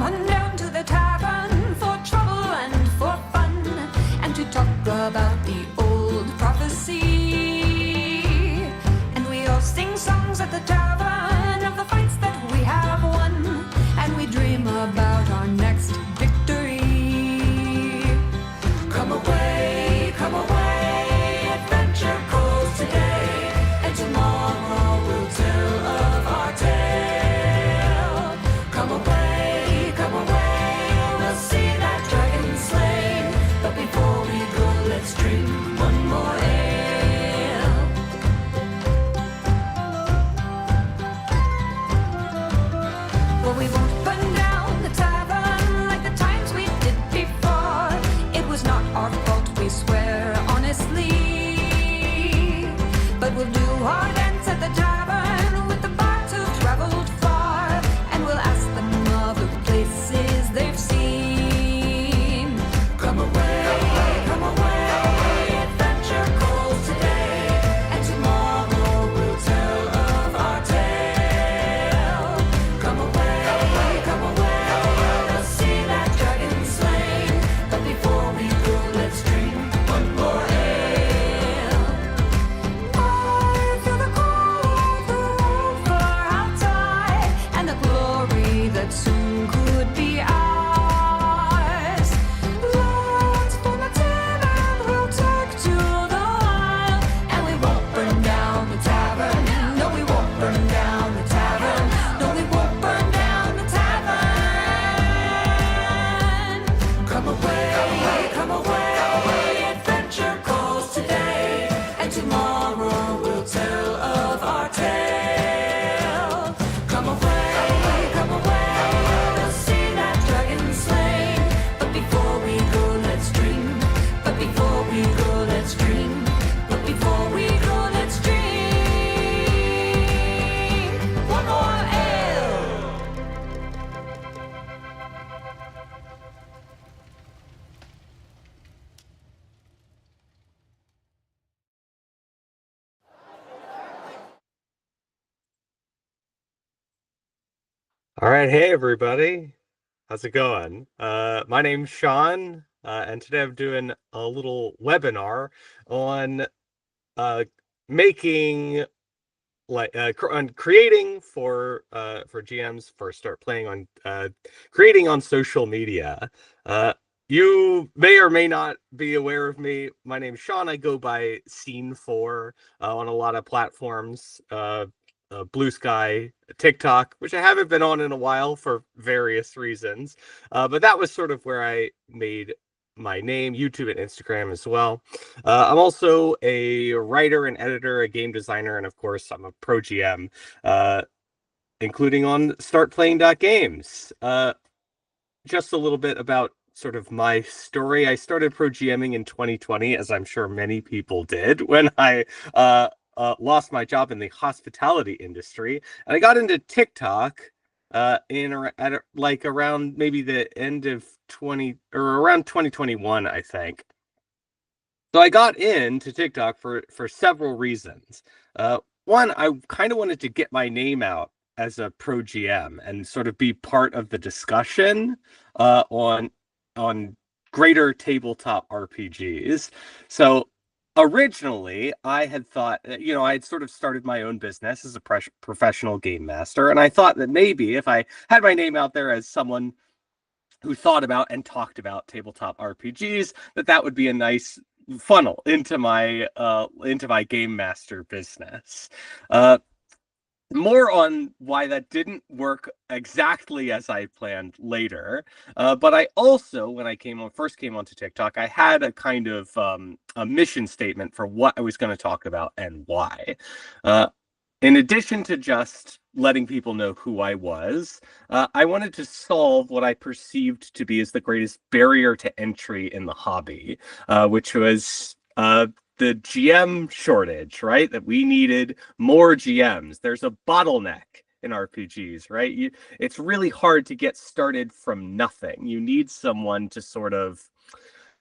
on down to the tavern for trouble and for fun, and to talk about the old prophecy. And we all sing songs at the tavern of the fights that we have won, and we dream about our next victory. Come away, adventure calls today, and tomorrow we'll tell of our tale. Come away, we'll see that dragon slain, but before we go, let's drink one more ale. But we won't burn down the tavern like the times we did before. It was not our fault, we swear honestly. But we'll do our dance at the tavern with the bards who've traveled far, and we'll ask them of the places they've seen. Come away, adventure calls today, and tomorrow we'll tell of our tale. Come away, we'll see that dragon slain, but before we go, let's drink one more ale. I feel the call of the world far outside, and the glory that soon could be ours. Let's form a team and we'll take to the wild, and we won't burn down the tavern. No, we won't burn down the tavern. No, we won't burn down the tavern. Come away, adventure calls today, and tomorrow we'll tell of our tale. Come away, we'll see that dragon slain, but before we go, let's drink. But before we go, let's drink. But before we go, let's drink one more ale. All right, hey everybody, how's it going? My name's Sean, and today I'm doing a little webinar on making on creating for GMs for start playing on creating on social media. You may or may not be aware of me. My name's Sean. I go by Scene4 on a lot of platforms. Blue Sky, TikTok, which I haven't been on in a while for various reasons. But that was sort of where I made my name, YouTube and Instagram as well. I'm also a writer and editor, a game designer, and of course, I'm a pro GM, including on startplaying.games. Just a little bit about sort of my story. I started pro GMing in 2020, as I'm sure many people did, when I lost my job in the hospitality industry, and I got into TikTok around maybe the end of around 2021, I think. So I got into TikTok for several reasons. One, I kind of wanted to get my name out as a pro GM and sort of be part of the discussion on greater tabletop RPGs. So originally, I had thought, I had sort of started my own business as a professional game master, and I thought that maybe if I had my name out there as someone who thought about and talked about tabletop RPGs, that would be a nice funnel into my game master business. More on why that didn't work exactly as I planned later. But I also, when I first came onto TikTok, I had a kind of a mission statement for what I was going to talk about and why. In addition to just letting people know who I was, I wanted to solve what I perceived to be as the greatest barrier to entry in the hobby, which was the GM shortage, right? That we needed more GMs. There's a bottleneck in RPGs, right? It's really hard to get started from nothing. You need someone to sort of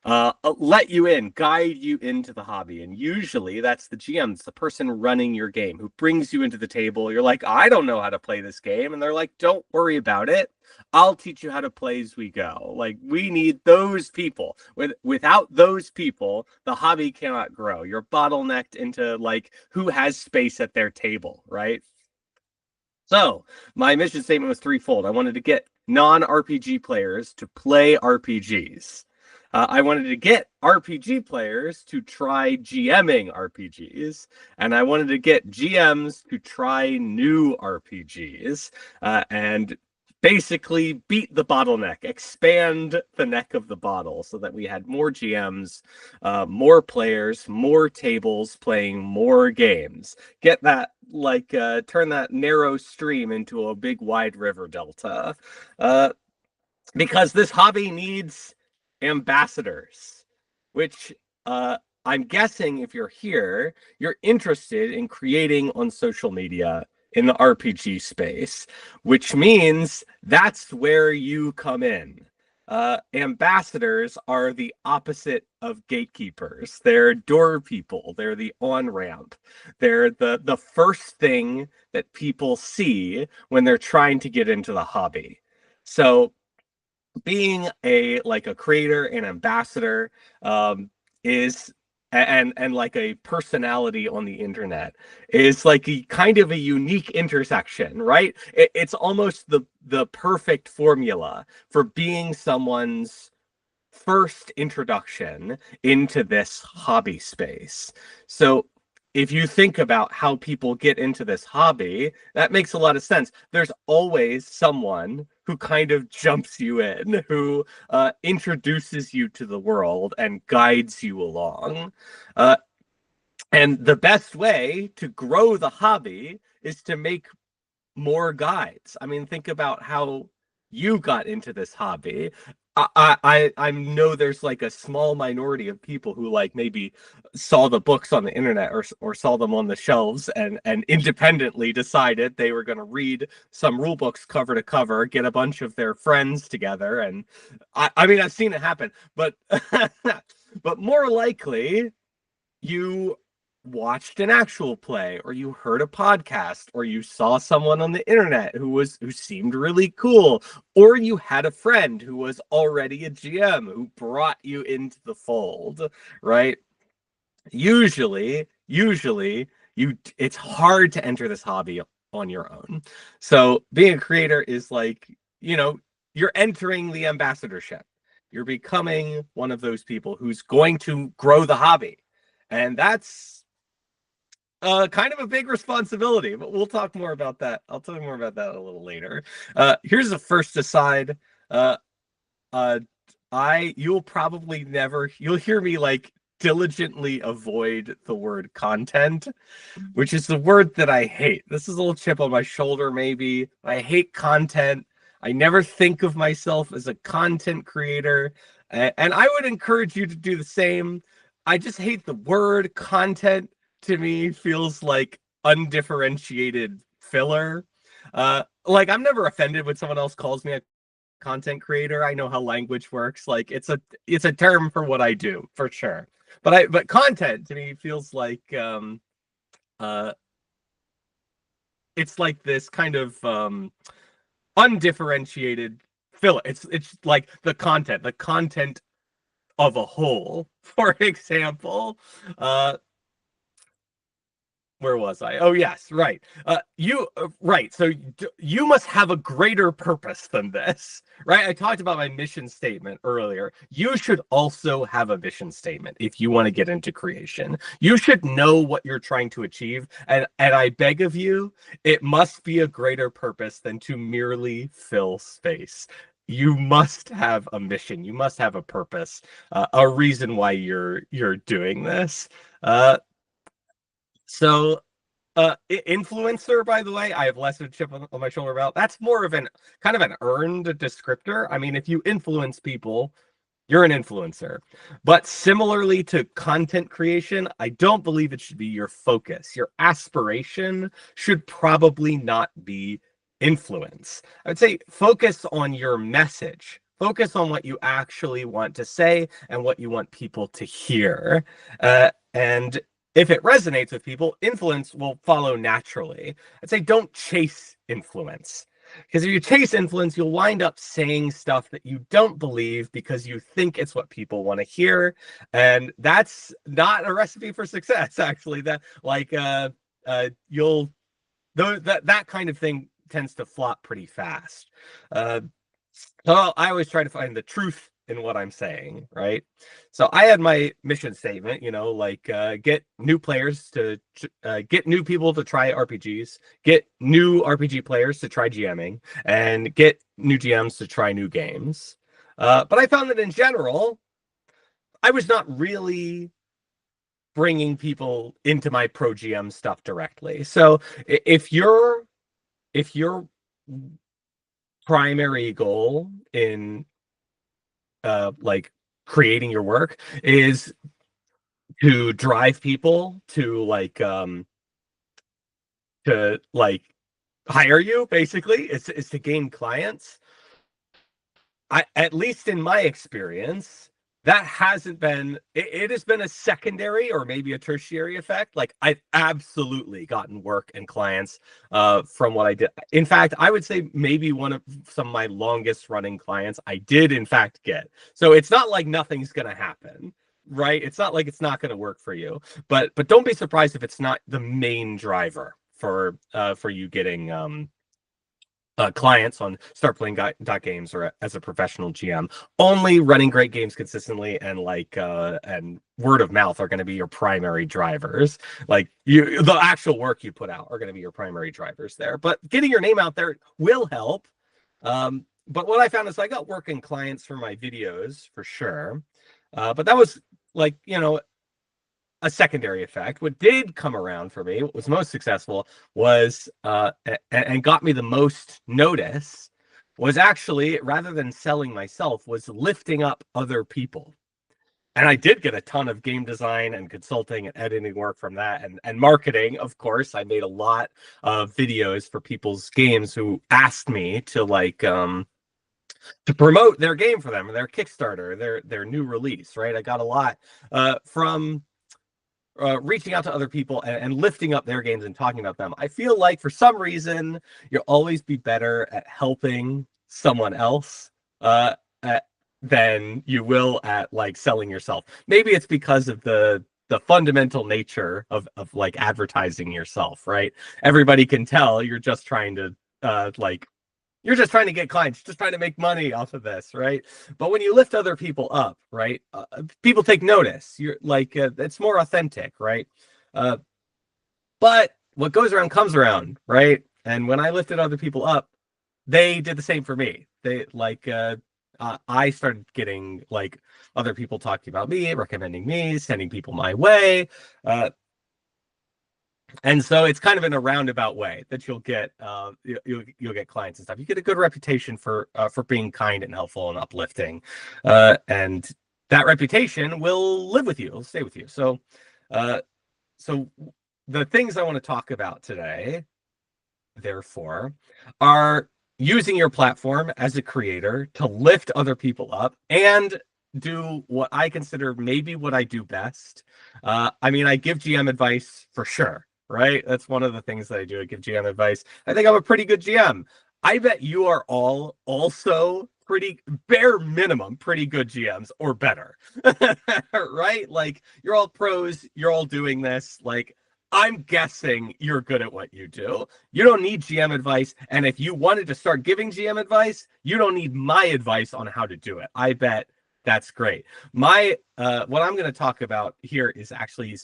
let you in, guide you into the hobby. And usually that's the GM's, the person running your game, who brings you into the table. You're like, I don't know how to play this game. And they're like, don't worry about it. I'll teach you how to play as we go. Like, we need those people. Without those people, the hobby cannot grow. You're bottlenecked into like who has space at their table, right? So my mission statement was threefold. I wanted to get non-RPG players to play RPGs. I wanted to get RPG players to try GMing RPGs, and I wanted to get GMs to try new RPGs, and basically beat the bottleneck, expand the neck of the bottle so that we had more GMs, more players, more tables playing more games. Get that, like, turn that narrow stream into a big wide river delta. Because this hobby needs ambassadors, which I'm guessing if you're here, you're interested in creating on social media in the RPG space, which means that's where you come in. Ambassadors are the opposite of gatekeepers. They're door people. They're the on-ramp. They're the first thing that people see when they're trying to get into the hobby. So being a creator and ambassador is and like a personality on the internet is like a kind of a unique intersection, right? It's almost the perfect formula for being someone's first introduction into this hobby space. So if you think about how people get into this hobby, that makes a lot of sense. There's always someone who kind of jumps you in, who introduces you to the world and guides you along. And the best way to grow the hobby is to make more guides. I mean, think about how you got into this hobby. I know there's like a small minority of people who like maybe saw the books on the internet or saw them on the shelves and independently decided they were going to read some rule books cover to cover, get a bunch of their friends together, and I mean I've seen it happen, but but more likely you watched an actual play, or you heard a podcast, or you saw someone on the internet who seemed really cool, or you had a friend who was already a GM who brought you into the fold, right? Usually it's hard to enter this hobby on your own. So being a creator is like, you're entering the ambassadorship. You're becoming one of those people who's going to grow the hobby. And that's kind of a big responsibility, but we'll talk more about that. I'll tell you more about that a little later. Here's the first aside. You'll probably you'll hear me like diligently avoid the word content, which is the word that I hate. This is a little chip on my shoulder, maybe. I hate content. I never think of myself as a content creator, and I would encourage you to do the same. I just hate the word content. To me, feels like undifferentiated filler. Like, I'm never offended when someone else calls me a content creator. I know how language works. Like, it's a term for what I do, for sure. But content to me feels like it's like this kind of undifferentiated filler. It's like the content of a whole. For example, where was I? Oh, yes, right. Right. So you must have a greater purpose than this, right? I talked about my mission statement earlier. You should also have a mission statement if you want to get into creation. You should know what you're trying to achieve. And I beg of you, it must be a greater purpose than to merely fill space. You must have a mission. You must have a purpose, a reason why you're doing this. So, influencer, by the way, I have less of a chip on my shoulder about. That's more of an kind of an earned descriptor. I mean, if you influence people, you're an influencer. But similarly to content creation, I don't believe it should be your focus. Your aspiration should probably not be influence. I would say focus on your message. Focus on what you actually want to say and what you want people to hear. And if it resonates with people, influence will follow naturally. I'd say don't chase influence. Because if you chase influence, you'll wind up saying stuff that you don't believe because you think it's what people want to hear. And that's not a recipe for success, actually. You'll that kind of thing tends to flop pretty fast. Uh, so I always try to find the truth in what I'm saying, right? So I had my mission statement, get new players to get new people to try RPGs, get new RPG players to try GMing, and get new GMs to try new games. But I found that in general, I was not really bringing people into my Pro GM stuff directly. So if your primary goal in creating your work is to drive people to hire you, basically it's to gain clients. At least in my experience, that hasn't been it has been a secondary or maybe a tertiary effect. Like, I've absolutely gotten work and clients from what I did. In fact, I would say maybe one of some of my longest running clients I did in fact get. So it's not like nothing's gonna happen, right? It's not like it's not gonna work for you. But don't be surprised if it's not the main driver for you getting clients on startplaying.games or as a professional GM. Only running great games consistently and and word of mouth are going to be your primary drivers. The actual work you put out are going to be your primary drivers there. But getting your name out there will help. But what I found is I got working clients for my videos for sure. But that was a secondary effect. What did come around for me, what was most successful, was and got me the most notice, was actually, rather than selling myself, was lifting up other people. And I did get a ton of game design and consulting and editing work from that, and marketing, of course. I made a lot of videos for people's games who asked me to promote their game for them, or their Kickstarter, their new release, right? I got a lot from reaching out to other people and lifting up their games and talking about them. I feel like for some reason you'll always be better at helping someone else than you will at selling yourself. Maybe it's because of the fundamental nature of advertising yourself, right? Everybody can tell you're just trying to you're just trying to get clients, just trying to make money off of this, right? But when you lift other people up, right, people take notice. You're it's more authentic, right? But what goes around comes around, right? And when I lifted other people up, they did the same for me. They I started getting other people talking about me, recommending me, sending people my way. And so it's kind of in a roundabout way that you'll get get clients and stuff. You get a good reputation for being kind and helpful and uplifting, and that reputation will live with you. It'll stay with you. So the things I want to talk about today, therefore, are using your platform as a creator to lift other people up and do what I consider maybe what I do best. I give GM advice for sure. Right? That's one of the things that I do. I give GM advice. I think I'm a pretty good GM. I bet you are all also pretty, bare minimum, pretty good GMs or better. Right? You're all pros. You're all doing this. I'm guessing you're good at what you do. You don't need GM advice. And if you wanted to start giving GM advice, you don't need my advice on how to do it. I bet that's great. What I'm going to talk about here is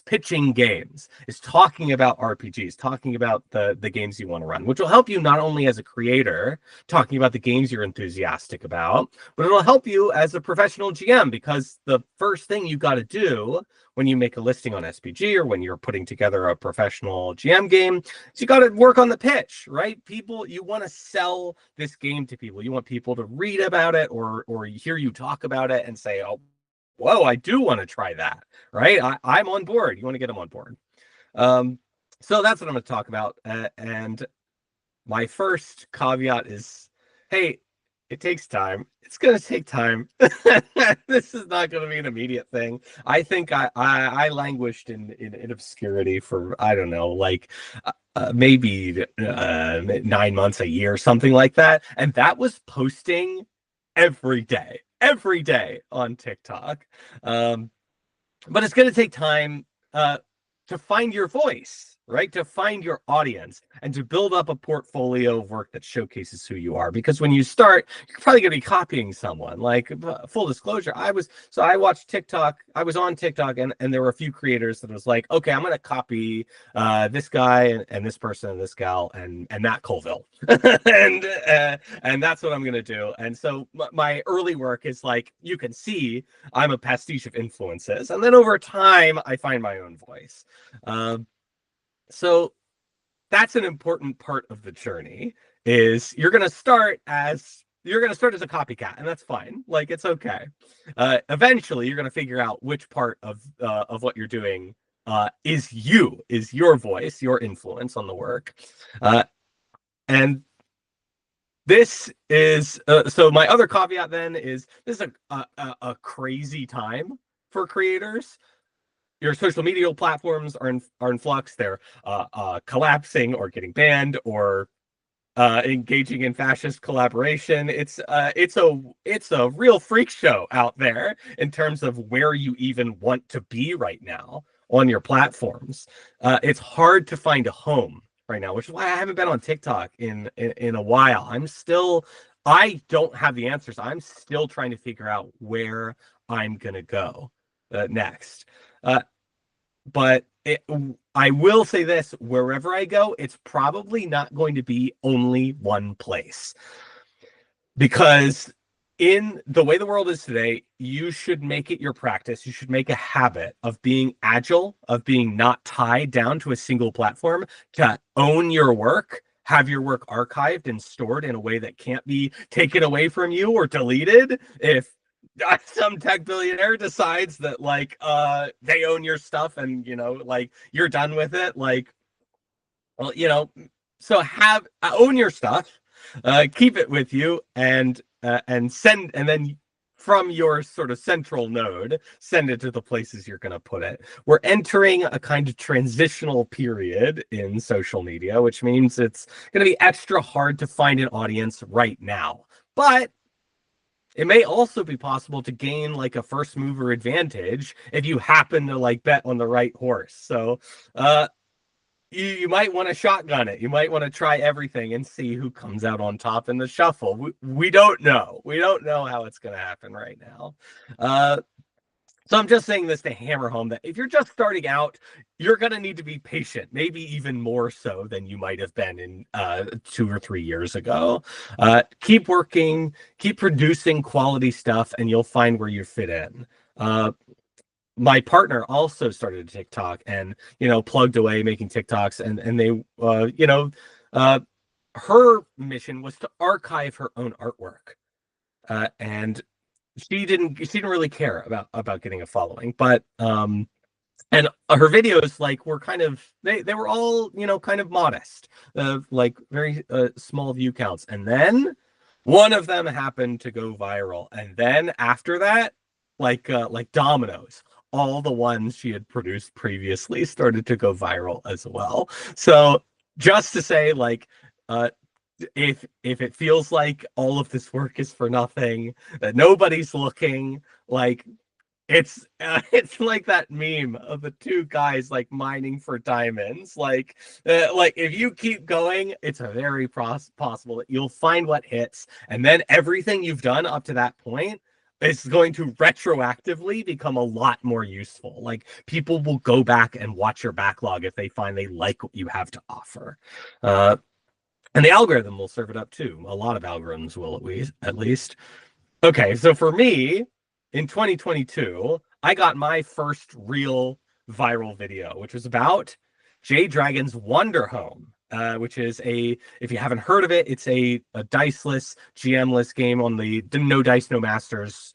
pitching games, is talking about RPGs, talking about the games you want to run, which will help you not only as a creator, talking about the games you're enthusiastic about, but it'll help you as a professional GM, because the first thing you got to do when you make a listing on SPG or when you're putting together a professional GM game is you got to work on the pitch, right? You want to sell this game to people. You want people to read about it or hear you talk about it and say, oh, whoa, I do want to try that, right? I'm on board. You want to get them on board. So that's what I'm going to talk about. And my first caveat is, hey, It takes time. It's gonna take time. This is not gonna be an immediate thing. I think I languished in obscurity for, I don't know, like maybe 9 months, a year, something like that. And that was posting every day on TikTok. Um, but it's going to take time to find your voice, right? To find your audience and to build up a portfolio of work that showcases who you are. Because when you start, you're probably going to be copying someone. Like, full disclosure, I watched TikTok. I was on TikTok, and there were a few creators that was like, okay, I'm going to copy this guy and this person and this gal and Matt Colville, and that's what I'm going to do. And so my early work is like, you can see I'm a pastiche of influences, and then over time I find my own voice. So that's an important part of the journey. Is you're going to start as a copycat, and that's fine. Like, it's okay. Eventually, you're going to figure out which part of what you're doing is your voice, your influence on the work, and this is so my other caveat then is this is a crazy time for creators. Your social media platforms are in flux. They're collapsing or getting banned or engaging in fascist collaboration. It's a real freak show out there in terms of where you even want to be right now on your platforms. It's hard to find a home right now, which is why I haven't been on TikTok in a while. I don't have the answers. I'm still trying to figure out where I'm gonna go next. But I will say this, wherever I go, it's probably not going to be only one place. Because in the way the world is today, you should make it your practice. You should make a habit of being agile, of being not tied down to a single platform, to own your work, have your work archived and stored in a way that can't be taken away from you or deleted if some tech billionaire decides that like they own your stuff and like you're done with it. Like, well, so own your stuff, keep it with you, and then from your sort of central node, send it to the places you're going to put it. We're entering a kind of transitional period in social media, which means it's going to be extra hard to find an audience right now. But it may also be possible to gain like a first mover advantage if you happen to like bet on the right horse. So you might want to shotgun it. You might want to try everything and see who comes out on top in the shuffle. We don't know. We don't know how it's going to happen right now. So I'm just saying this to hammer home that if you're just starting out, you're going to need to be patient, maybe even more so than you might have been in 2 or 3 years ago. Keep working, keep producing quality stuff, and you'll find where you fit in. My partner also started a TikTok and, plugged away making TikToks, and they, her mission was to archive her own artwork. And she didn't really care about getting a following, but and her videos like were kind of they were all kind of modest, like very small view counts, and then one of them happened to go viral, and then after that, like dominoes, all the ones she had produced previously started to go viral as well. So just to say, like, if it feels like all of this work is for nothing, that nobody's looking, like it's like that meme of the two guys like mining for diamonds. Like if you keep going, it's a very possible that you'll find what hits, and then everything you've done up to that point is going to retroactively become a lot more useful. Like, people will go back and watch your backlog if they find they like what you have to offer. And the algorithm will serve it up too. A lot of algorithms will, at least. Okay, so for me, in 2022, I got my first real viral video, which was about Jade Dragon's Wonder Home, which is if you haven't heard of it, it's a diceless, GM-less game on the No Dice, No Masters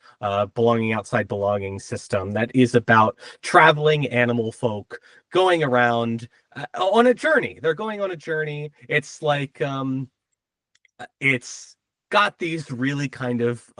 belonging outside belonging system that is about traveling animal folk going around on a journey. They're going on a journey. It's like it's got these really kind of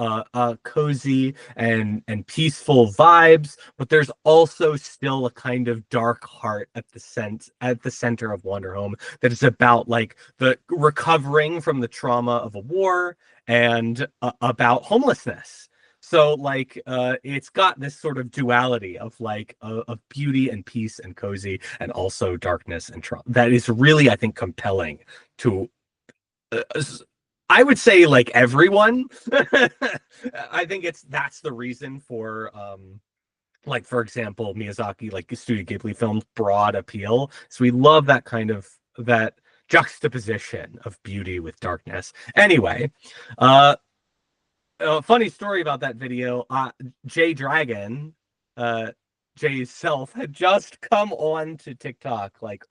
cozy and peaceful vibes, but there's also still a kind of dark heart at the center of Wanderhome that is about like the recovering from the trauma of a war and about homelessness. So like it's got this sort of duality of like of beauty and peace and cozy and also darkness and trauma that is really, I think, compelling to uh, I would say like everyone. I think that's the reason for like for example Miyazaki, like Studio Ghibli films, broad appeal. So we love that kind of that juxtaposition of beauty with darkness. Anyway, uh a funny story about that video, Jay Dragon, Jay's self, had just come on to TikTok like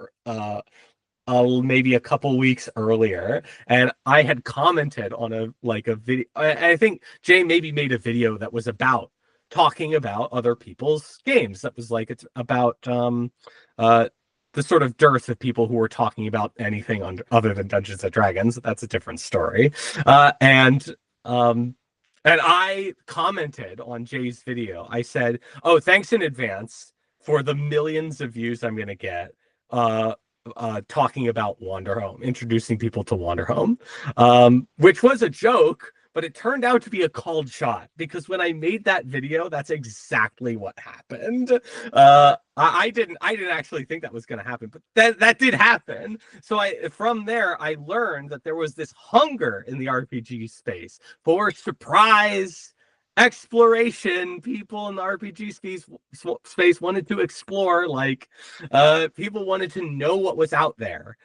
maybe a couple weeks earlier, and I had commented on a video. I think Jay maybe made a video that was about talking about other people's games. That was like it's about the sort of dearth of people who were talking about anything other than Dungeons and Dragons. That's a different story. And I commented on Jay's video. I said, "Oh, thanks in advance for the millions of views I'm going to get talking about Wanderhome, introducing people to Wanderhome," which was a joke, but it turned out to be a called shot because when I made that video, that's exactly what happened. I didn't actually think that was going to happen, but that did happen. So from there I learned that there was this hunger in the RPG space for surprise exploration. People in the RPG space wanted to explore, like people wanted to know what was out there.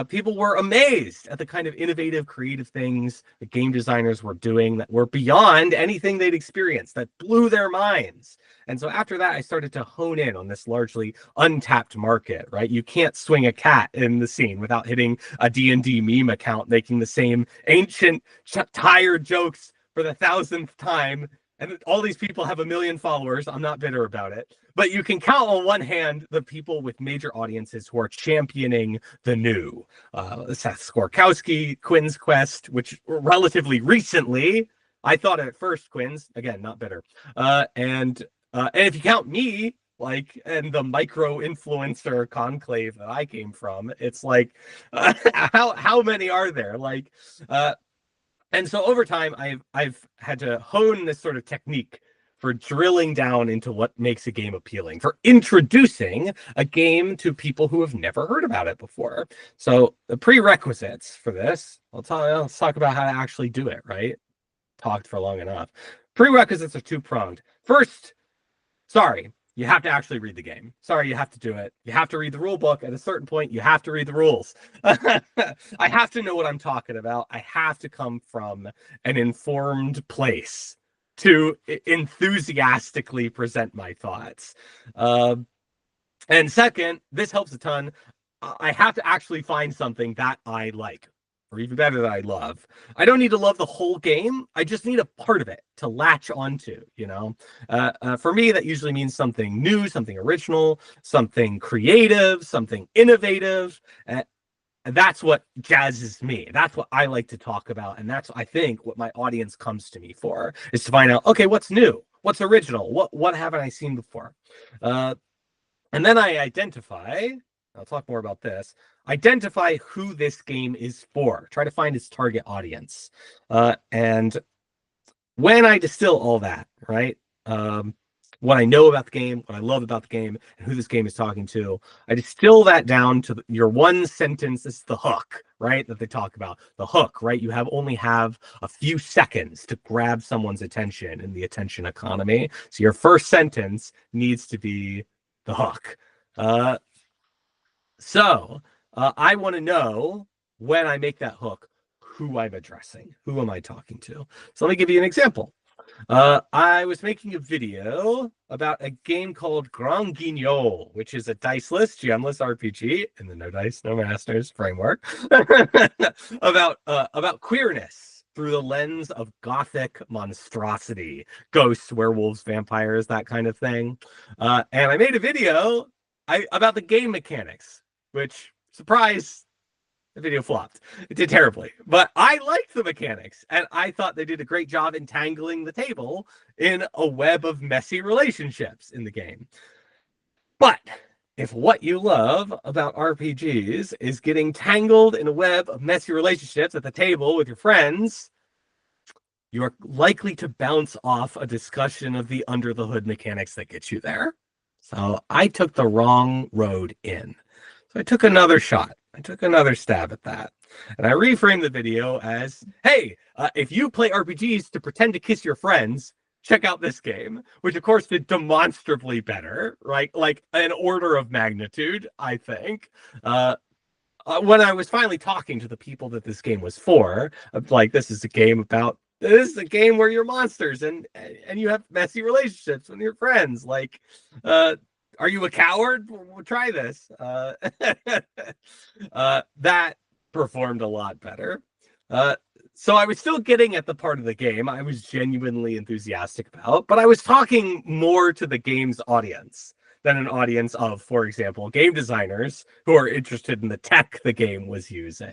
People were amazed at the kind of innovative, creative things that game designers were doing that were beyond anything they'd experienced, that blew their minds. And so after that, I started to hone in on this largely untapped market, right? You can't swing a cat in the scene without hitting a D&D meme account, making the same ancient, tired jokes for the 1,000th time. And all these people have 1 million followers. I'm not bitter about it. But you can count on one hand the people with major audiences who are championing the new. Seth Skorkowski, Quinn's Quest, which relatively recently, I thought at first, Quinn's, again, not bitter. And if you count me, like, and the micro influencer conclave that I came from, it's like, how many are there? Like, and so over time, I've had to hone this sort of technique for drilling down into what makes a game appealing, for introducing a game to people who have never heard about it before. So the prerequisites for this, let's talk about how to actually do it, right? Talked for long enough. Prerequisites are two-pronged. First, sorry, you have to actually read the game. Sorry, you have to do it. You have to read the rule book. At a certain point, you have to read the rules. I have to know what I'm talking about. I have to come from an informed place to enthusiastically present my thoughts. And second, this helps a ton. I have to actually find something that I like, or even better, that I love. I don't need to love the whole game. I just need a part of it to latch onto, you know? For me, that usually means something new, something original, something creative, something innovative. That's what jazzes me. That's what I like to talk about. And that's, I think, what my audience comes to me for, is to find out, okay, what's new? What's original? What haven't I seen before? And then I identify, I'll talk more about this, identify who this game is for. Try to find its target audience. And when I distill all that, right? What I know about the game, what I love about the game, and who this game is talking to, I distill that down to your one sentence. This is the hook, right? That they talk about. The hook, right? You only have a few seconds to grab someone's attention in the attention economy. So your first sentence needs to be the hook. So I want to know, when I make that hook, who I'm addressing. Who am I talking to? So let me give you an example. I was making a video about a game called Grand Guignol, which is a diceless, GMless RPG in the No Dice, No Masters framework, about queerness through the lens of gothic monstrosity, ghosts, werewolves, vampires, that kind of thing. And I made a video about the game mechanics, which, surprise, The video flopped. It did terribly. But I liked the mechanics, and I thought they did a great job entangling the table in a web of messy relationships in the game. But if what you love about RPGs is getting tangled in a web of messy relationships at the table with your friends, you are likely to bounce off a discussion of the under the hood mechanics that get you there. So I took the wrong road in. So I took another shot. I took another stab at that. And I reframed the video as, hey, if you play RPGs to pretend to kiss your friends, check out this game, which of course did demonstrably better, right? Like an order of magnitude, I think. When I was finally talking to the people that this game was for, like, this is a game where you're monsters and you have messy relationships with your friends. Like, are you a coward? We'll try this. That performed a lot better. So I was still getting at the part of the game I was genuinely enthusiastic about, but I was talking more to the game's audience than an audience of, for example, game designers who are interested in the tech the game was using.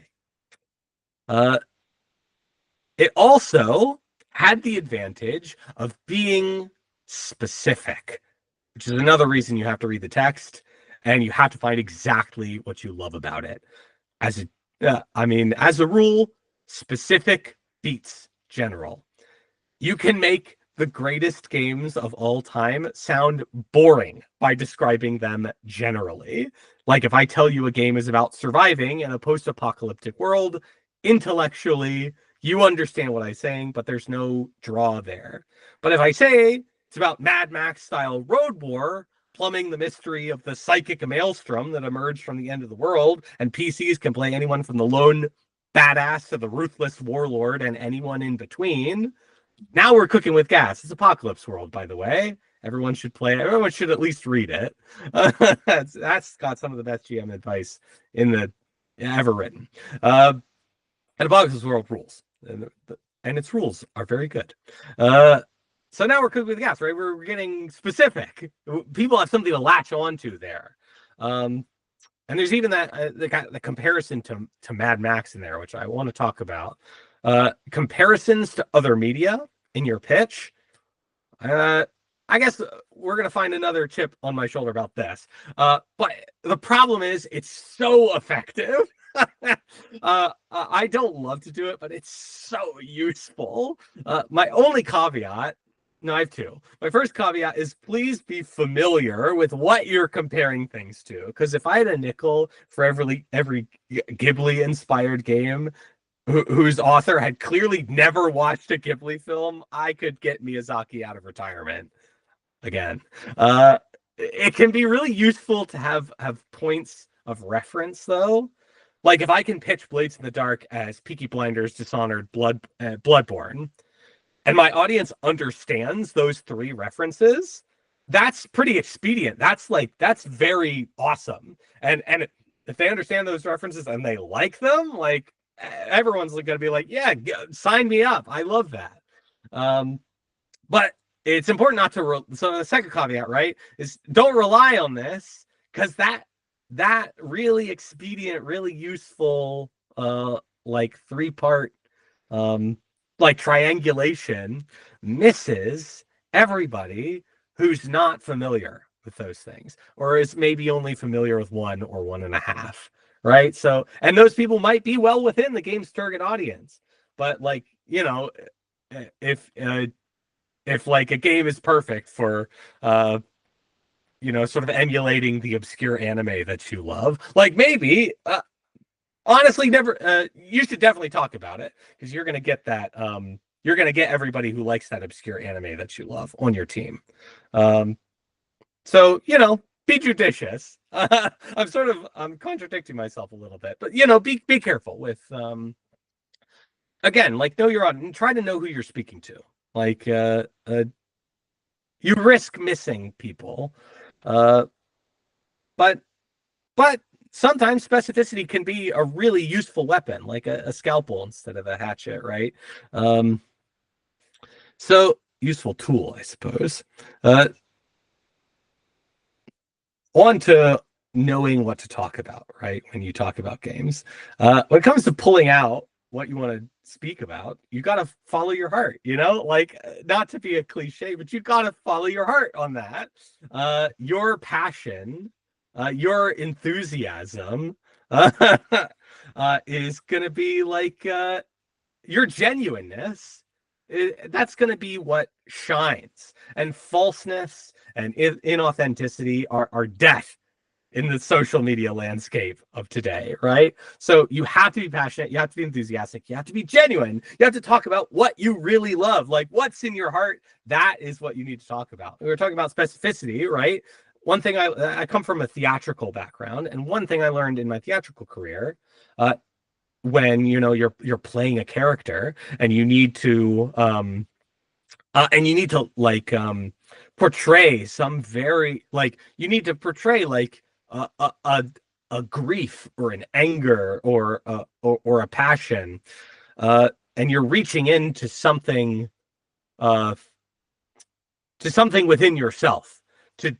It also had the advantage of being specific, which is another reason you have to read the text and you have to find exactly what you love about it. As a rule, specific beats general. You can make the greatest games of all time sound boring by describing them generally. Like if I tell you a game is about surviving in a post-apocalyptic world, intellectually, you understand what I'm saying, but there's no draw there. But if I say it's about Mad Max-style road war, plumbing the mystery of the psychic maelstrom that emerged from the end of the world, and PCs can play anyone from the lone badass to the ruthless warlord and anyone in between. Now we're cooking with gas. It's Apocalypse World, by the way. Everyone should play it. Everyone should at least read it. That's got some of the best GM advice in the ever written. And Apocalypse World rules, and its rules are very good. So now we're cooking with gas, right? We're getting specific. People have something to latch onto there. And there's even the comparison to Mad Max in there, which I want to talk about. Comparisons to other media in your pitch. I guess we're going to find another chip on my shoulder about this. But the problem is it's so effective. I don't love to do it, but it's so useful. My only caveat, no, I have two. My first caveat is please be familiar with what you're comparing things to. Because if I had a nickel for every Ghibli-inspired game whose author had clearly never watched a Ghibli film, I could get Miyazaki out of retirement again. It can be really useful to have points of reference, though. Like if I can pitch Blades in the Dark as Peaky Blinders, Dishonored, Bloodborne, and my audience understands those three references, that's pretty expedient. That's very awesome. And if they understand those references and they like them, like everyone's going to be like, yeah, sign me up. I love that. But it's important not to. So the second caveat, right, is don't rely on this, because that really expedient, really useful, like three-part, like triangulation misses everybody who's not familiar with those things, or is maybe only familiar with one or one and a half, right? So, and those people might be well within the game's target audience, but like, you know, if like a game is perfect for you know, sort of emulating the obscure anime that you love, like maybe honestly, never. You should definitely talk about it, because you're going to get that. You're going to get everybody who likes that obscure anime that you love on your team. So you know, be judicious. I'm contradicting myself a little bit, but you know, be careful with. Again, like know your audience. Try to know who you're speaking to. Like, you risk missing people, but sometimes specificity can be a really useful weapon, like a scalpel instead of a hatchet, right? So useful tool, I suppose. On to knowing what to talk about, right? When you talk about games, when it comes to pulling out what you want to speak about, you got to follow your heart, like, not to be a cliche, but you got to follow your heart on that. Your passion, your enthusiasm, is going to be like, your genuineness. That's going to be what shines, and falseness and inauthenticity are death in the social media landscape of today, right? So you have to be passionate, you have to be enthusiastic, you have to be genuine, you have to talk about what you really love, like what's in your heart. That is what you need to talk about. We were talking about specificity, right? One thing, I come from a theatrical background, and one thing I learned in my theatrical career, when you're playing a character, and you need to like portray some very, like, you need to portray like a grief or an anger or a passion, and you're reaching into something, uh to something within yourself to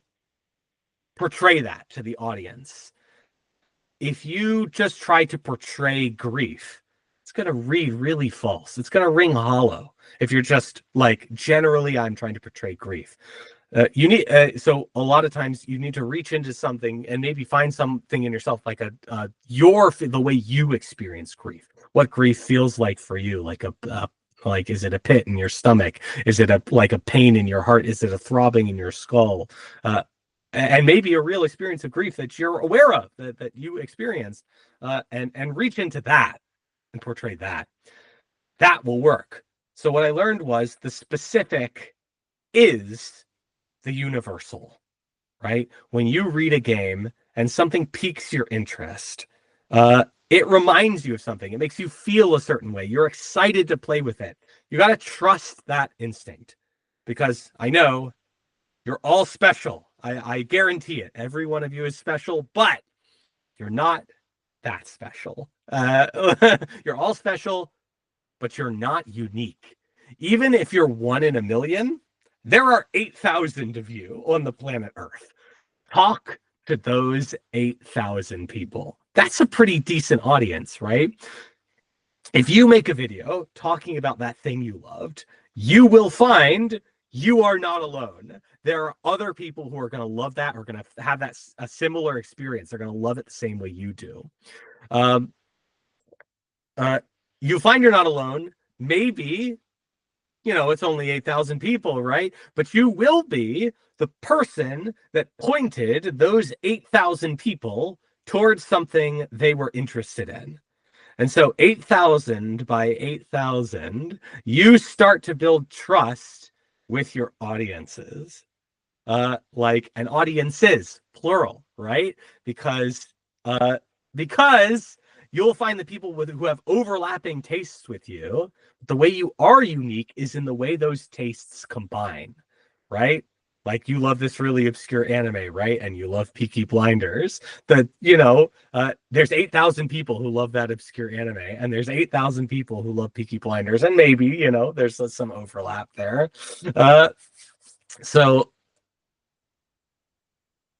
portray that to the audience. If you just try to portray grief, it's going to read really false. It's going to ring hollow. If you're just like, generally, I'm trying to portray grief. You need so a lot of times you need to reach into something and maybe find something in yourself, like the way you experience grief, what grief feels like for you, like like, is it a pit in your stomach? Is it like a pain in your heart? Is it a throbbing in your skull? And maybe a real experience of grief that you're aware of, that you experienced, and reach into that and portray that. That will work. So what I learned was the specific is the universal, right? When you read a game and something piques your interest, it reminds you of something. It makes you feel a certain way. You're excited to play with it. You got to trust that instinct, because I know you're all special. I guarantee it. Every one of you is special, but you're not that special. You're all special, but you're not unique. Even if you're one in a million, there are 8,000 of you on the planet Earth. Talk to those 8,000 people. That's a pretty decent audience, right? If you make a video talking about that thing you loved, you will find you are not alone. There are other people who are going to love that, or going to have that a similar experience. They're going to love it the same way you do. You find you're not alone. Maybe, it's only 8,000 people, right? But you will be the person that pointed those 8,000 people towards something they were interested in. And so 8,000 by 8,000, you start to build trust with your audiences. Like, an audiences, plural, right? Because you'll find the people who have overlapping tastes with you. The way you are unique is in the way those tastes combine, right? Like, you love this really obscure anime, right? And you love Peaky Blinders. There's 8,000 people who love that obscure anime, and there's 8,000 people who love Peaky Blinders, and maybe, there's some overlap there. So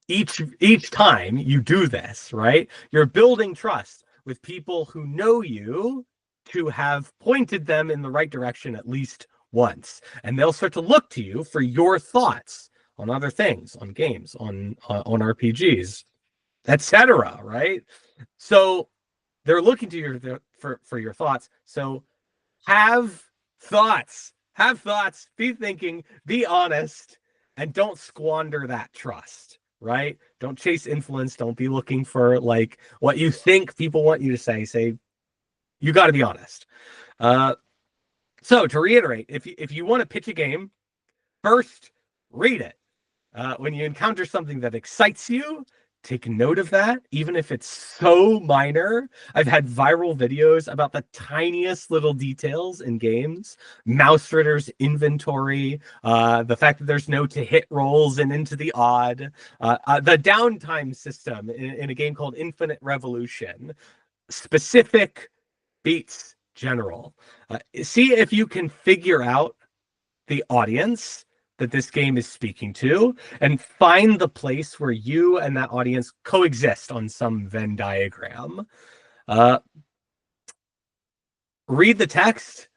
each time you do this, right, you're building trust with people who know you to have pointed them in the right direction at least once, and they'll start to look to you for your thoughts on other things, on games, on RPGs, etc., right? So they're looking to you for your thoughts. So have thoughts, be thinking, be honest, and don't squander that trust, right? Don't chase influence. Don't be looking for like what you think people want you to say. Say, you got to be honest. So to reiterate, if you want to pitch a game, first read it. When you encounter something that excites you, take note of that, even if it's so minor. I've had viral videos about the tiniest little details in games. Mouse Ritter's inventory, the fact that there's no to hit rolls and into the odd, the downtime system in a game called Infinite Revolution. Specific beats general. See if you can figure out the audience that this game is speaking to, and find the place where you and that audience coexist on some Venn diagram. Read the text,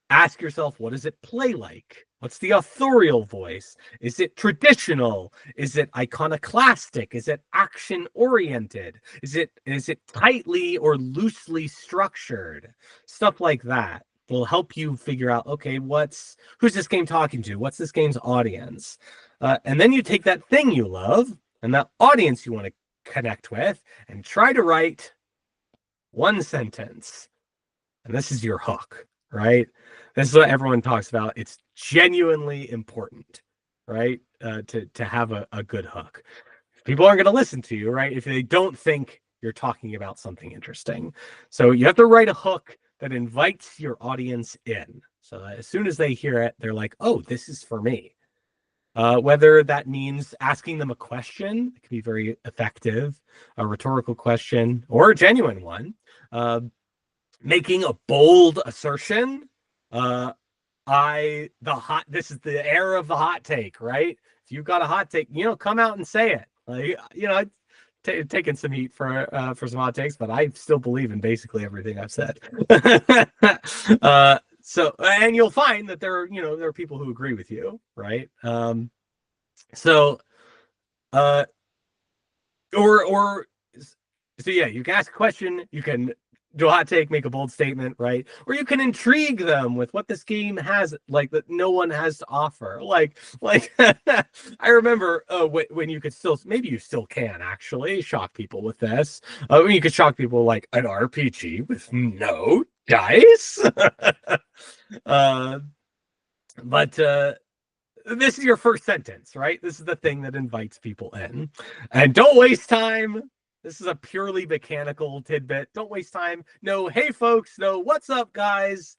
ask yourself, what does it play like? What's the authorial voice? Is it traditional? Is it iconoclastic? Is it action oriented? Is it tightly or loosely structured? Stuff like that will help you figure out, okay, who's this game talking to? What's this game's audience? And then you take that thing you love and that audience you want to connect with and try to write one sentence. And this is your hook, right? This is what everyone talks about. It's genuinely important, right? To have a good hook. People aren't going to listen to you, right? If they don't think you're talking about something interesting. So you have to write a hook that invites your audience in. So that as soon as they hear it, they're like, oh, this is for me. Whether that means asking them a question, it can be very effective, a rhetorical question or a genuine one. Making a bold assertion. This is the era of the hot take, right? If you've got a hot take, come out and say it. Like, taking some heat for some hot takes, but I still believe in basically everything I've said. So, and you'll find that there are people who agree with you, right? So yeah, you can ask a question, you can do a hot take, make a bold statement, right? Or you can intrigue them with what this game has, like, that no one has to offer. Like I remember when you could still, maybe you still can actually shock people with this. When you could shock people like an RPG with no dice. But this is your first sentence, right? This is the thing that invites people in. And don't waste time. This is a purely mechanical tidbit. Don't waste time. No, hey, folks. No, what's up, guys?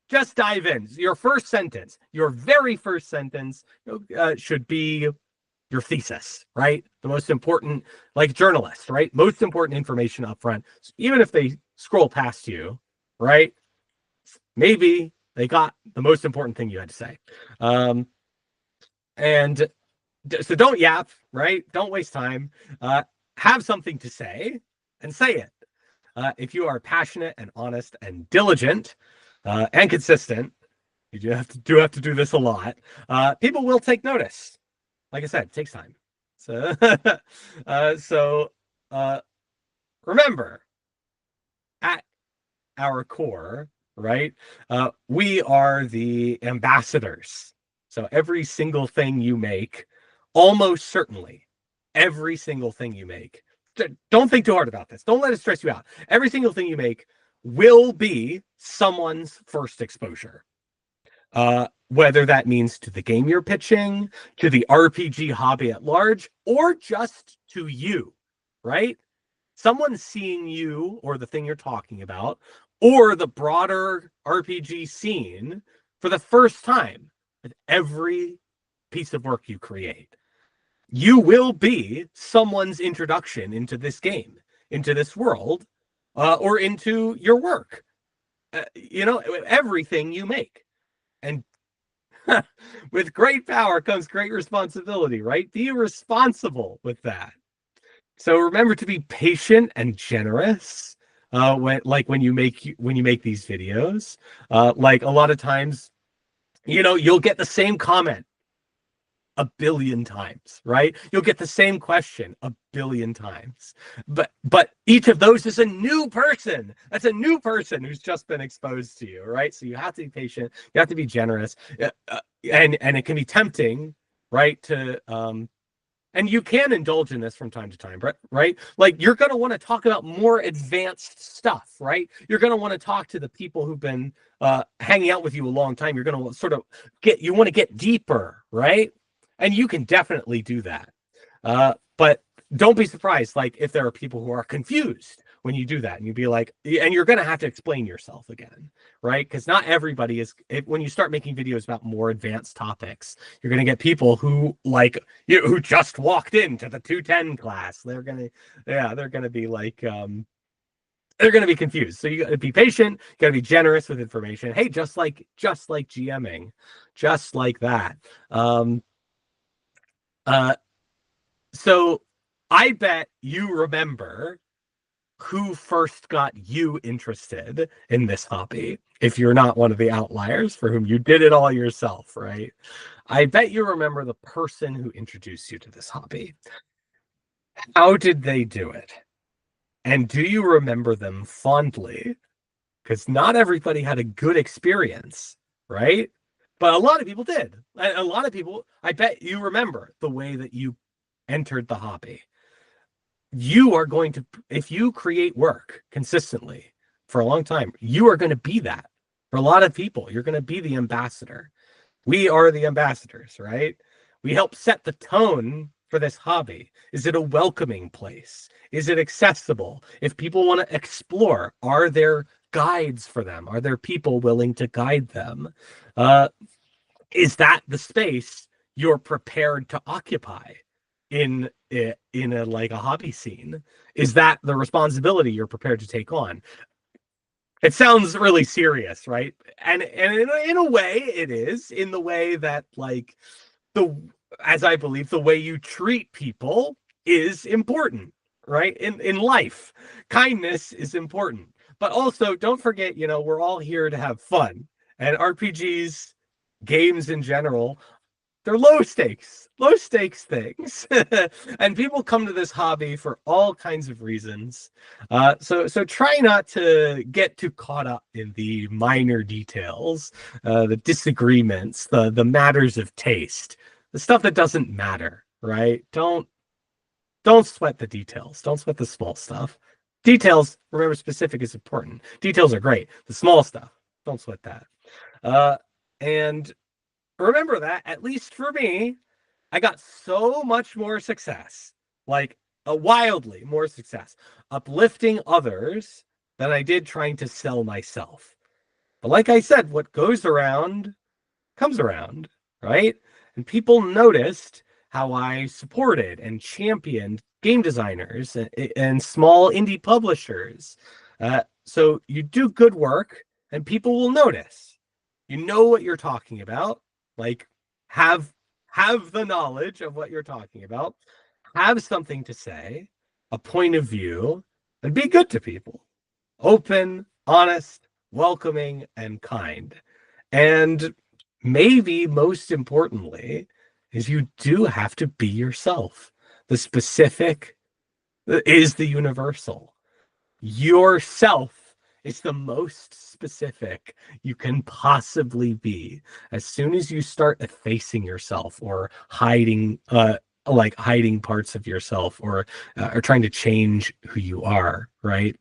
Just dive in. Your first sentence, your very first sentence should be your thesis, right? The most important, like journalists, right? Most important information up front. So even if they scroll past you, right? Maybe they got the most important thing you had to say. And so don't yap, right? Don't waste time. Have something to say and say it. If you are passionate and honest and diligent and consistent, you do have to do this a lot. People will take notice. Like I said, it takes time. So, remember, at our core, right? We are the ambassadors. So every single thing you make, almost certainly, every single thing you make, don't think too hard about this. Don't let it stress you out. Every single thing you make will be someone's first exposure. Whether that means to the game you're pitching, to the RPG hobby at large, or just to you, right? Someone's seeing you or the thing you're talking about, or the broader RPG scene for the first time with every piece of work you create. You will be someone's introduction into this game, into this world, or into your work. Everything you make. And with great power comes great responsibility, right? Be responsible with that. So remember to be patient and generous when you make these videos. Like a lot of times, you'll get the same comment a billion times, right? You'll get the same question a billion times. But each of those is a new person. That's a new person who's just been exposed to you, right? So you have to be patient. You have to be generous. And it can be tempting, right? And you can indulge in this from time to time, right? Like you're going to want to talk about more advanced stuff, right? You're going to want to talk to the people who've been hanging out with you a long time. You're going to sort of want to get deeper, right? And you can definitely do that. But don't be surprised, like if there are people who are confused when you do that, and you'd be like, and you're going to have to explain yourself again, right? Because not everybody is, when you start making videos about more advanced topics, you're going to get people who who just walked into the 210 class. They're going to be like, they're going to be confused. So you got to be patient. You got to be generous with information. Hey, just like GMing, just like that. Um, uh, so I bet you remember who first got you interested in this hobby. If you're not one of the outliers for whom you did it all yourself, right? I bet you remember the person who introduced you to this hobby. How did they do it? And do you remember them fondly? Because not everybody had a good experience, right? But a lot of people did. A lot of people, I bet you remember the way that you entered the hobby. You are going to, if you create work consistently for a long time, you are going to be that. For a lot of people, you're going to be the ambassador. We are the ambassadors, right? We help set the tone for this hobby. Is it a welcoming place? Is it accessible? If people want to explore, are there guides for them? Are there people willing to guide them? Is that the space you're prepared to occupy in a like a hobby scene? Is that the responsibility you're prepared to take on? It sounds really serious, right? And in a way it is, in the way that like the as I believe the way you treat people is important, right? In life, kindness is important. But also don't forget, we're all here to have fun. And RPGs, games in general, they're low stakes things. And people come to this hobby for all kinds of reasons. So try not to get too caught up in the minor details, the disagreements, the matters of taste, the stuff that doesn't matter, right? Don't sweat the details. Don't sweat the small stuff. Details, remember, specific is important. Details are great. The small stuff, don't sweat that. And remember that, at least for me, I got so much more success, like a wildly more success, uplifting others than I did trying to sell myself. But like I said, what goes around comes around, right? And people noticed how I supported and championed game designers and small indie publishers. So you do good work and people will notice. You know what you're talking about. Like, have the knowledge of what you're talking about, have something to say, a point of view, and be good to people. Open, honest, welcoming, and kind. And maybe most importantly, is you do have to be yourself. The specific is the universal. Yourself is the most specific you can possibly be. As soon as you start effacing yourself or hiding parts of yourself or trying to change who you are, right?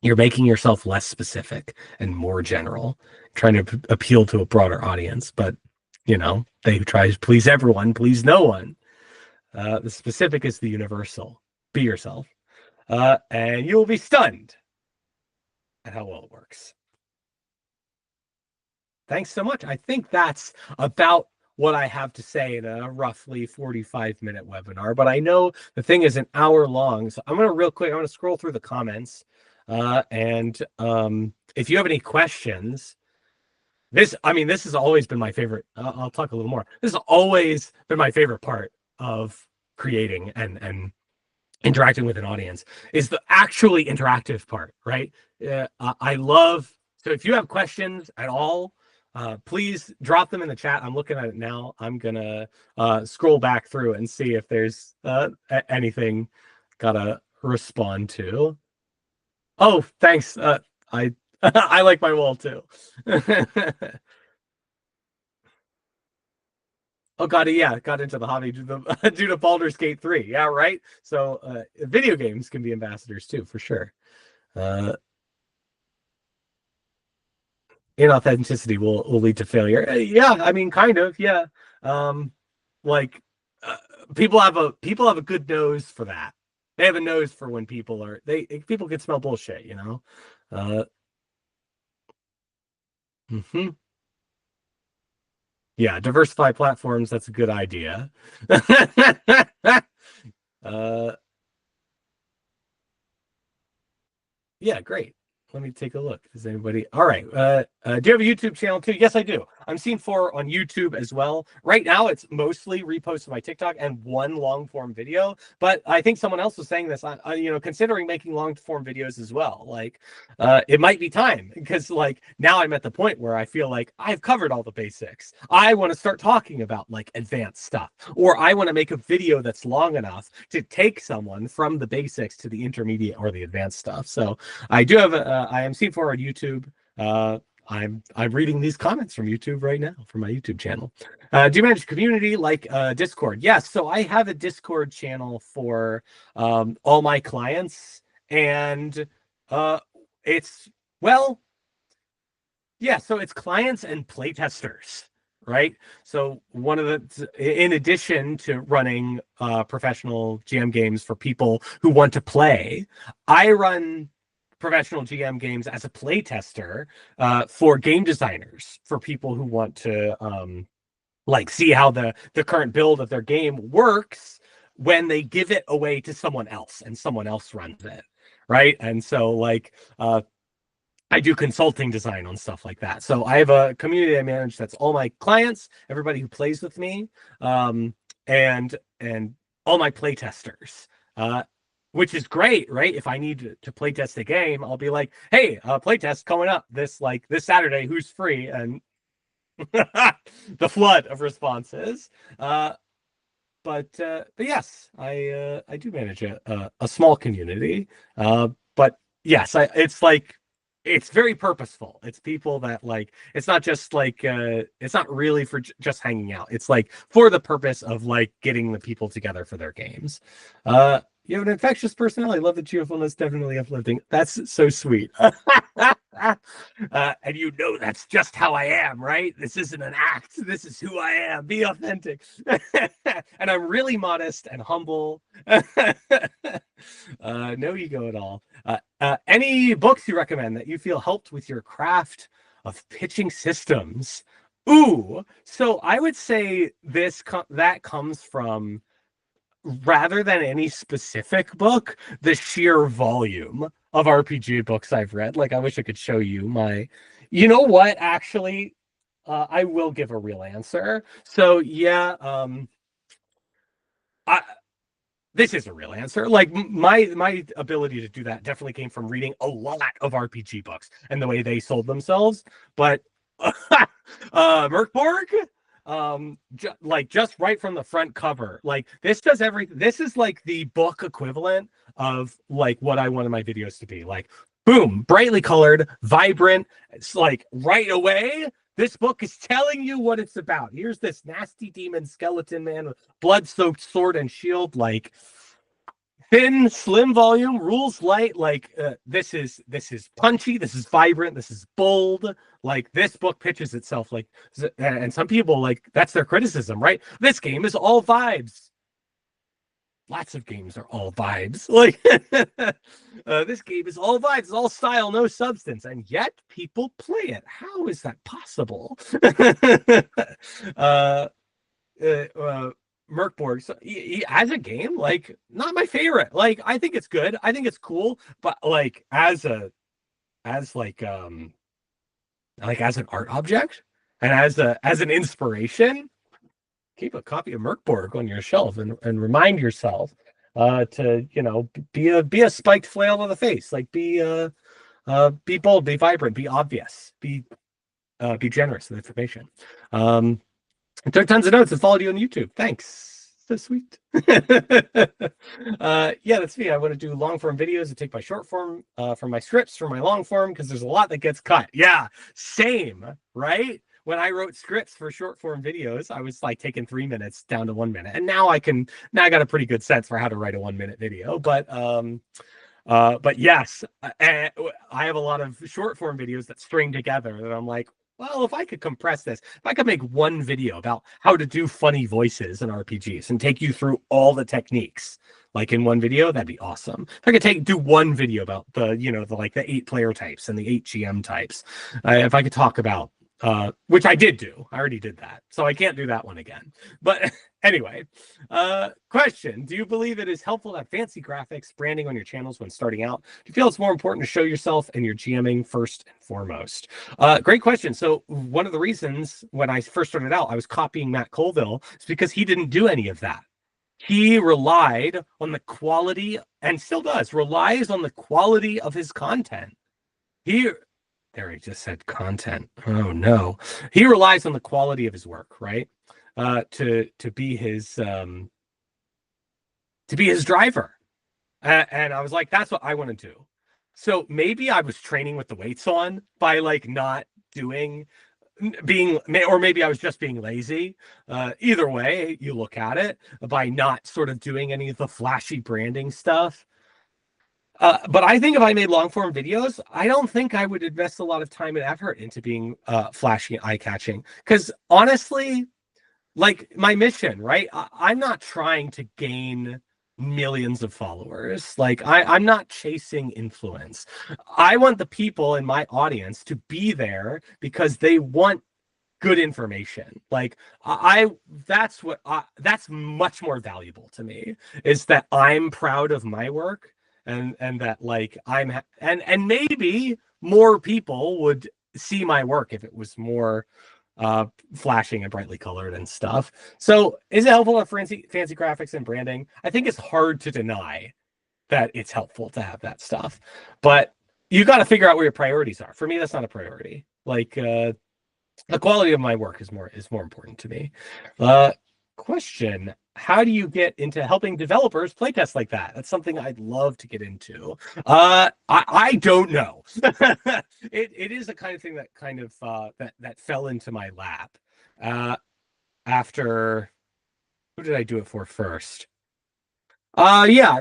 You're making yourself less specific and more general, trying to appeal to a broader audience. But they try to please everyone, please no one. The specific is the universal. Be yourself, and you will be stunned at how well it works. Thanks so much. I think that's about what I have to say in a roughly 45-minute webinar, but I know the thing is an hour long. So I'm going to scroll through the comments. And if you have any questions, this has always been my favorite. I'll talk a little more. This has always been my favorite part of creating and interacting with an audience, is the actually interactive part, right? I love, so if you have questions at all, please drop them in the chat. I'm looking at it now. I'm gonna scroll back through and see if there's anything gotta respond to. Oh, thanks. I I like my wall too. Oh god, yeah, got into the hobby due to Baldur's Gate 3. Yeah, right. So video games can be ambassadors too, for sure. Inauthenticity will lead to failure. Yeah, I mean, kind of. Yeah. Like uh, people have a good nose for that. They have a nose for when people can smell bullshit. Mhm. Yeah, diversify platforms. That's a good idea. uh, Yeah, great. Let me take a look. Does anybody? All right. Do you have a YouTube channel too? Yes, I do. I'm seen for on YouTube as well. Right now, it's mostly reposts of my TikTok and one long form video. But I think someone else was saying this. Considering making long form videos as well. Like, it might be time because like now I'm at the point where I feel like I've covered all the basics. I want to start talking about like advanced stuff, or I want to make a video that's long enough to take someone from the basics to the intermediate or the advanced stuff. So I do have I am seen for on YouTube. I'm reading these comments from YouTube right now from my YouTube channel. Do you manage a community like Discord? Yes. So I have a Discord channel for all my clients, and it's well, yeah. So it's clients and playtesters, right? So one of the, in addition to running professional GM games for people who want to play, I run professional GM games as a playtester for game designers, for people who want to like see how the current build of their game works when they give it away to someone else and someone else runs it, right? And so like I do consulting design on stuff like that. So I have a community I manage that's all my clients, everybody who plays with me, and all my playtesters. Which is great, right? If I need to play test a game, I'll be like, "Hey, playtest coming up this Saturday. Who's free?" And the flood of responses. But yes, I do manage a small community. But yes, it's like it's very purposeful. It's people that like. It's not just like it's not really for just hanging out. It's like for the purpose of like getting the people together for their games. You have an infectious personality. I love the cheerfulness. Definitely uplifting. That's so sweet. And you know that's just how I am, right? This isn't an act. This is who I am. Be authentic. And I'm really modest and humble. No ego at all. Any books you recommend that you feel helped with your craft of pitching systems? Ooh, so I would say that comes from, rather than any specific book, the sheer volume of RPG books I've read. Like, I wish I could show you my, you know what, actually, I will give a real answer. So yeah, this is a real answer. Like my ability to do that definitely came from reading a lot of RPG books and the way they sold themselves. But Merkborg, just right from the front cover, like this does everything. This is like the book equivalent of like what I wanted my videos to be. Like, boom, brightly colored, vibrant. It's like right away, this book is telling you what it's about. Here's this nasty demon skeleton man with blood-soaked sword and shield. Like, thin, slim volume, rules light. Like, this is punchy. This is vibrant. This is bold. Like, this book pitches itself like, and some people, like, that's their criticism, right? This game is all vibes. Lots of games are all vibes. Like, this game is all vibes, it's all style, no substance, and yet people play it. How is that possible? Merkborg, so he as a game, like, not my favorite. Like, I think it's good, I think it's cool, but like as an art object and as an inspiration, keep a copy of Merkborg on your shelf and remind yourself to, you know, be a spiked flail to the face. Like, be bold, be vibrant, be obvious, be generous with information. I took tons of notes and followed you on YouTube. Thanks. So sweet. Yeah, that's me. I want to do long form videos and take my short form from my scripts for my long form, because there's a lot that gets cut. Yeah, same, right? When I wrote scripts for short form videos, I was like taking 3 minutes down to 1 minute. And now I got a pretty good sense for how to write a 1 minute video. But yes, I have a lot of short form videos that string together that I'm like, well, if I could compress this, if I could make one video about how to do funny voices in RPGs and take you through all the techniques, like in one video, that'd be awesome. If I could do one video about the 8 player types and the 8 GM types, if I could talk about which I did do. I already did that, so I can't do that one again. But anyway, question: do you believe it is helpful to have fancy graphics, branding on your channels when starting out? Do you feel it's more important to show yourself and your GMing first and foremost? Great question. So one of the reasons when I first started out, I was copying Matt Colville, is because he didn't do any of that. He relied on the quality, and still does, relies on the quality of his content. There, he just said content. Oh no. He relies on the quality of his work, right? To be his driver. And I was like, that's what I want to do. So maybe I was training with the weights on by like not doing or maybe I was just being lazy. Either way you look at it, by not sort of doing any of the flashy branding stuff. But I think if I made long form videos, I don't think I would invest a lot of time and effort into being flashy and eye catching. Because honestly, like my mission, right? I'm not trying to gain millions of followers. Like I'm not chasing influence. I want the people in my audience to be there because they want good information. Like that's much more valuable to me, is that I'm proud of my work, and that like and maybe more people would see my work if it was more flashing and brightly colored and stuff. So is it helpful to have fancy graphics and branding? I think it's hard to deny that it's helpful to have that stuff, but you got to figure out where your priorities are. For me, that's not a priority. Like the quality of my work is more important to me. Question: how do you get into helping developers playtest like that? That's something I'd love to get into. I don't know. It is the kind of thing that kind of that fell into my lap after. Who did I do it for first? Yeah,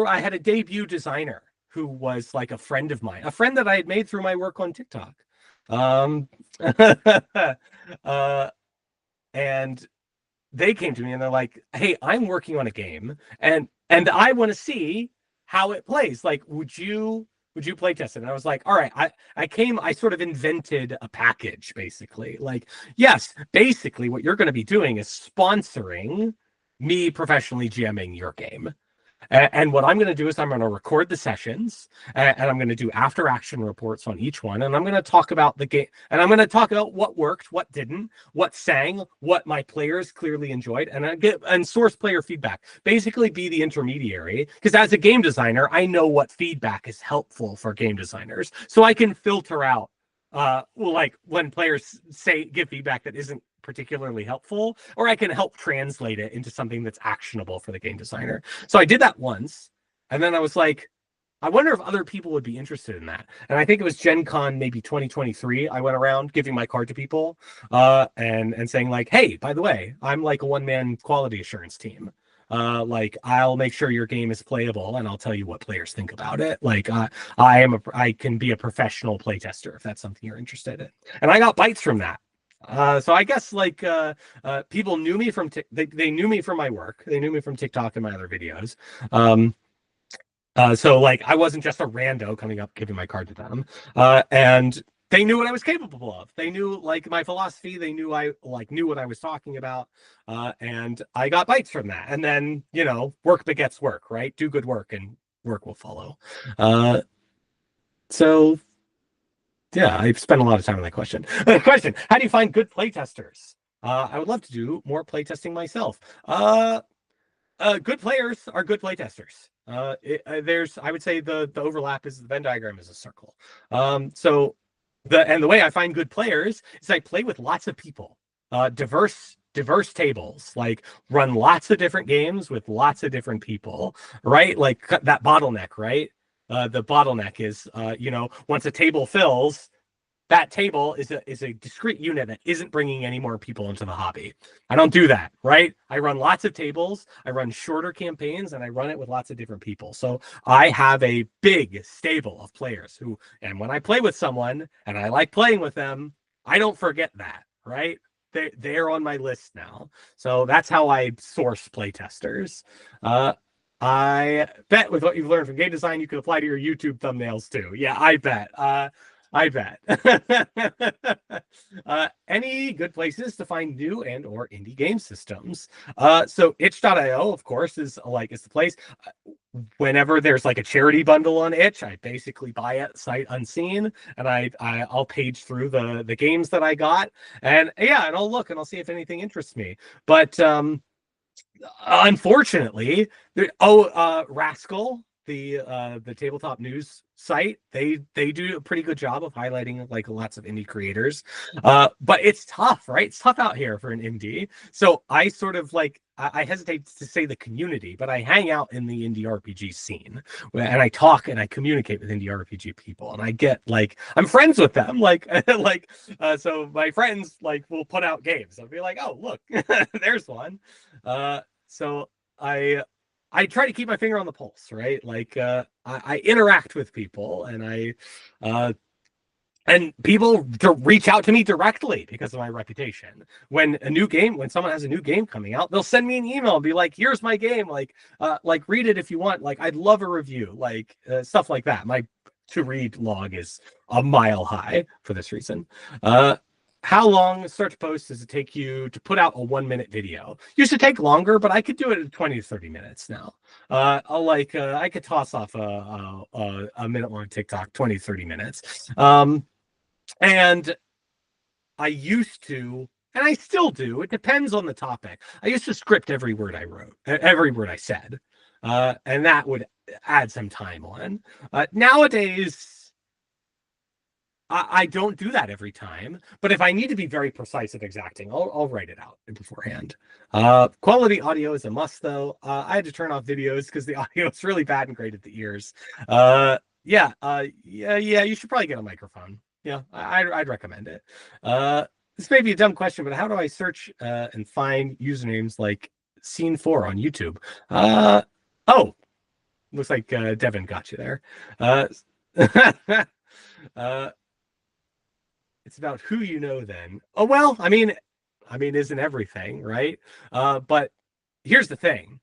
I had a debut designer who was like a friend of mine, a friend that I had made through my work on TikTok. And they came to me and they're like, hey, I'm working on a game and I want to see how it plays. Like, would you play test it? And I was like, all right, I sort of invented a package, basically. Like, yes, basically what you're going to be doing is sponsoring me professionally GMing your game. And what I'm going to do is I'm going to record the sessions, and I'm going to do after action reports on each one. And I'm going to talk about the game, and I'm going to talk about what worked, what didn't, what sang, what my players clearly enjoyed, and and source player feedback. Basically be the intermediary, because as a game designer, I know what feedback is helpful for game designers. So I can filter out like when players give feedback that isn't particularly helpful, or I can help translate it into something that's actionable for the game designer. So I did that once, and then I was like, I wonder if other people would be interested in that. And I think it was Gen Con maybe 2023. I went around giving my card to people and saying like, hey, by the way, I'm like a one-man quality assurance team. Like I'll make sure your game is playable, and I'll tell you what players think about it. Like I can be a professional playtester if that's something you're interested in. And I got bites from that. So I guess like people knew me from they knew me from my work. They knew me from TikTok and my other videos. So like I wasn't just a rando coming up giving my card to them. And they knew what I was capable of. They knew like my philosophy. They knew I knew what I was talking about. And I got bites from that. And then, you know, work begets work, right? Do good work and work will follow. So yeah, I've spent a lot of time on that question. Question: how do you find good playtesters? I would love to do more playtesting myself. Good players are good playtesters. I would say the overlap is the Venn diagram is a circle. So the way I find good players is I play with lots of people, diverse tables, like run lots of different games with lots of different people, right? Like that bottleneck, right? The bottleneck is, you know, once a table fills, that table is a discrete unit that isn't bringing any more people into the hobby. I don't do that, right? I run lots of tables, I run shorter campaigns, and I run it with lots of different people. So I have a big stable of players and when I play with someone and I like playing with them, I don't forget that, right? They're on my list now. So that's how I source playtesters. I bet with what you've learned from game design, you can apply to your YouTube thumbnails too. Yeah, I bet. I bet. Any good places to find new and or indie game systems? So itch.io, of course, is the place. Whenever there's like a charity bundle on itch, I basically buy it sight unseen, and I'll page through the games that I got, and yeah, and I'll look and I'll see if anything interests me. But unfortunately, Rascal, the tabletop news site, they do a pretty good job of highlighting like lots of indie creators, but it's tough, right? It's tough out here for an indie. So I sort of like, I hesitate to say the community, but I hang out in the indie RPG scene, and I talk and I communicate with indie RPG people, and I get like, I'm friends with them, like so my friends like will put out games. I'll be like, oh look, there's one. So I try to keep my finger on the pulse, right? Like I interact with people, and people reach out to me directly because of my reputation. When someone has a new game coming out, they'll send me an email and be like, "Here's my game. Like read it if you want. Like, I'd love a review." Like stuff like that. My to read log is a mile high for this reason. How long search posts does it take you to put out a 1-minute video? Used to take longer, but I could do it in 20 to 30 minutes now. I could toss off a minute long TikTok, 20 to 30 minutes. And I used to, and I still do, it depends on the topic. I used to script every word I wrote, every word I said. And that would add some time on. Nowadays, I don't do that every time, but if I need to be very precise and exacting, I'll write it out beforehand. Quality audio is a must, though. I had to turn off videos because the audio is really bad and great at the ears. Yeah, you should probably get a microphone. Yeah, I'd recommend it. This may be a dumb question, but how do I search and find usernames like Scene4 on YouTube? Oh, looks like Devin got you there. It's about who you know then. Oh, well, I mean, isn't everything, right? But here's the thing.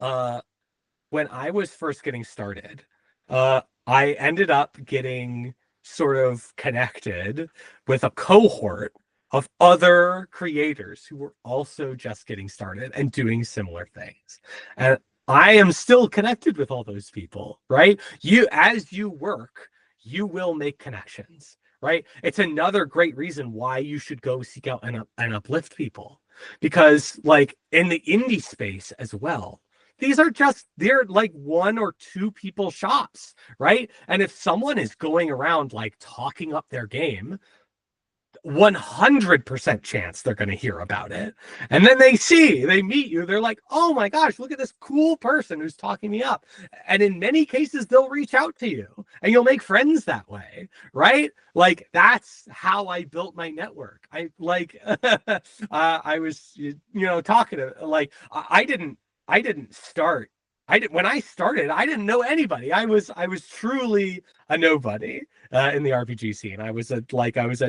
When I was first getting started, I ended up getting sort of connected with a cohort of other creators who were also just getting started and doing similar things. And I am still connected with all those people, right? As you work, you will make connections, right? It's another great reason why you should go seek out and uplift people, because like in the indie space as well, they're like 1 or 2 people shops, right? And if someone is going around like talking up their game, 100% chance they're going to hear about it. And then they meet you, they're like, oh my gosh, look at this cool person who's talking me up. And in many cases, they'll reach out to you and you'll make friends that way, right? Like, that's how I built my network. I like, I was, talking to, like, I didn't start. When I started, I didn't know anybody. I was truly a nobody in the RPG scene. I was a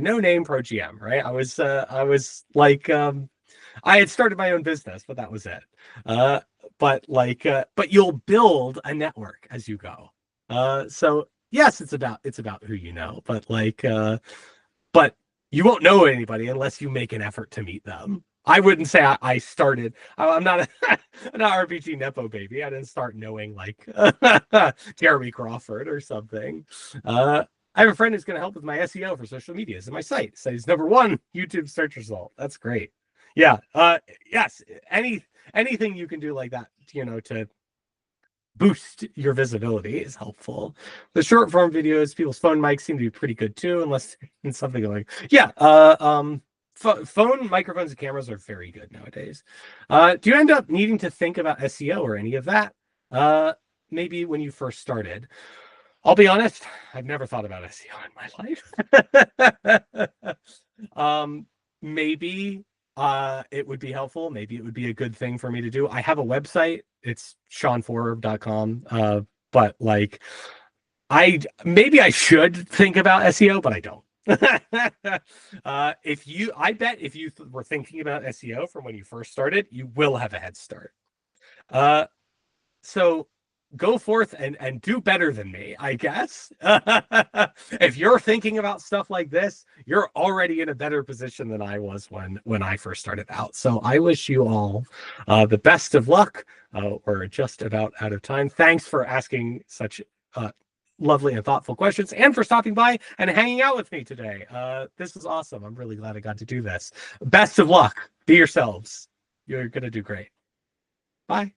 no-name pro GM, right? I was like, I had started my own business, but that was it. But you'll build a network as you go. So yes, it's about who you know, but you won't know anybody unless you make an effort to meet them. I wouldn't say I started. I'm not an RPG Nepo baby. I didn't start knowing like Jeremy Crawford or something. I have a friend who's going to help with my SEO for social medias and my site. Says #1 YouTube search result. That's great. Yeah. Yes. Anything you can do like that, to boost your visibility is helpful. The short form videos, people's phone mics seem to be pretty good too, unless it's something like, yeah. Phone microphones and cameras are very good nowadays. Do you end up needing to think about SEO or any of that? Maybe when you first started. I'll be honest, I've never thought about SEO in my life. Maybe it would be helpful. Maybe it would be a good thing for me to do. I have a website. It's sean4.com. But like, maybe I should think about SEO, but I don't. I bet if you were thinking about SEO from when you first started, you will have a head start. So go forth and do better than me, I guess. If you're thinking about stuff like this, you're already in a better position than I was when I first started out. So I wish you all the best of luck. We're just about out of time. Thanks for asking such lovely and thoughtful questions, and for stopping by and hanging out with me today. This is awesome. I'm really glad I got to do this. Best of luck. Be yourselves. You're going to do great. Bye.